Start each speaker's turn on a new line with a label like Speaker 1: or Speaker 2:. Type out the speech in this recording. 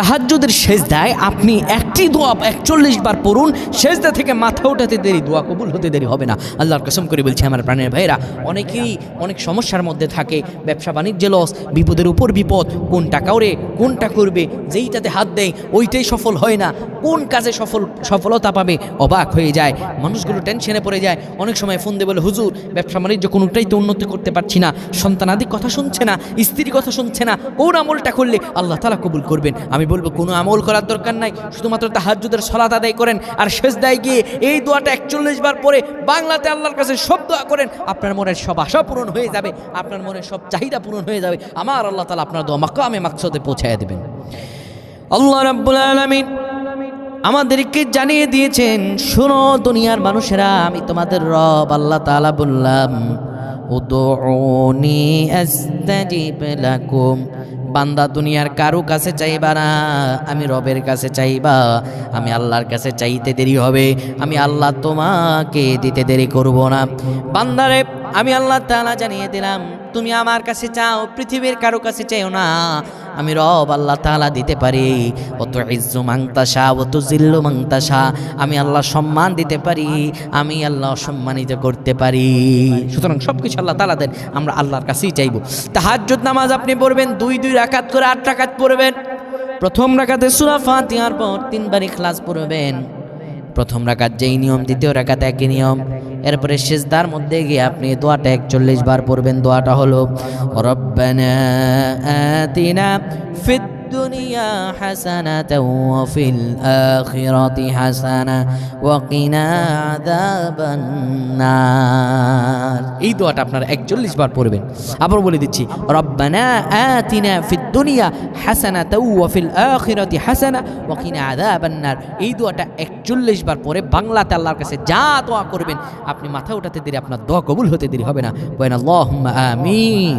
Speaker 1: তাহাজ্জুদের সেজদায় আপনি একটি দোয়া 41 বার পড়ুন, সেজদা থেকে মাথা ওঠাতে দেরি দোয়া কবুল হতে দেরি হবে না। আল্লাহর কসম করে বলছি আমার প্রাণের ভাইরা, অনেকেই অনেক সমস্যার মধ্যে থাকে, ব্যবসা বাণিজ্যে লস, বিপদের উপর বিপদ, কোনটা কাউরে কোনটা করবে, যেইটাতে হাত দেয় ওইটাই সফল হয় না, কোন কাজে সফলতা পাবে অবাক হয়ে যায়, মানুষগুলো টেনশনে পড়ে যায়। অনেক সময় ফোন দিয়ে বলে, হুজুর ব্যবসা বাণিজ্য কোনোটাই তো উন্নতি করতে পারছি না, সন্তানাদি কথা শুনছে না, স্ত্রীর কথা শুনছে না, কোন আমলটা করলে আল্লাহ তাআলা কবুল করবেন? আমি বলবো কোনো আমল করার দরকার নাই, শুধুমাত্র তাহাজ্জুদের সালাত আদায় করেন আর সেজদায় গিয়ে এই দোয়াটা 41 বার পরে বাংলাতে আল্লাহর কাছে সব দোয়া করেন, আপনার মনের সব আশা পূরণ হয়ে যাবে, আপনার মনের সব চাহিদা পূরণ হয়ে যাবে। আমার আল্লাহ তাআলা আপনার দোয়া মাকামে মাকসুদে পৌঁছায় দেবেন। আল্লাহ রাব্বুল আলামিন আমাদেরকে জানিয়ে দিয়েছেন, শোনো দুনিয়ার মানুষেরা, আমি তোমাদের রব আল্লাহ তাআলা বললাম, উদউনি আস্তাজিব লাকুম। বান্দা দুনিয়ার কারো কাছে চাইবা না, আমি রবের কাছে চাইবা। আমি আল্লাহর কাছে চাইতে দেরি হবে, আমি আল্লাহ তোমাকে দিতে দেরি করব না। বান্দারে আমি আল্লাহ তাআলা জানিয়ে দিলাম, তুমি আমার কাছে চাও, পৃথিবীর কারো কাছে চাইও না, আমি রব আল্লাহ তাআলা দিতে পারি। অত ইজ্জু মাংতাসা অত জিল্লু মাংতাসা, আমি আল্লাহ সম্মান দিতে পারি, আমি আল্লাহ সম্মানিত করতে পারি। সুতরাং সব কিছু আল্লাহ তাআলা দেন, আমরা আল্লাহর কাছেই চাইব। তাহাজ্জুদ নামাজ আপনি পড়বেন 2 রাকাত করে 8 রাকাত পড়বেন। প্রথম রাকাতে সূরা ফাতিহার পর 3 বার ইখলাস পড়বেন। প্রথম রাকাত যেই নিয়ম, দ্বিতীয় রাকাত একই নিয়ম। এরপরে সিজদার মধ্যে গিয়ে আপনি দোয়াটা 41 বার পড়বেন। দোয়াটা হলো, রব্বানা আতিনা ফিদ দুনিয়া হাসানাতাও ওয়া ফিল আখিরাতি হাসানা ওয়া কিনা আযাবান নার। এই দোয়াটা আপনারা 41 বার পড়বেন। আবার বলে দিচ্ছি, রব্বানা আতিনা ফিদ দুনিয়া হাসানাতাও ওয়া ফিল আখিরাতি হাসানা ওয়া কিনা আযাবান নার। এই দোয়াটা 41 বার পরে বাংলাতে আল্লাহর কাছে যা দোয়া করবেন, আপনি মাথা উঠাতে দেরি, আপনার দোয়া কবুল হতে দেরি হবে না। বলেন আল্লাহুম্মা আমিন।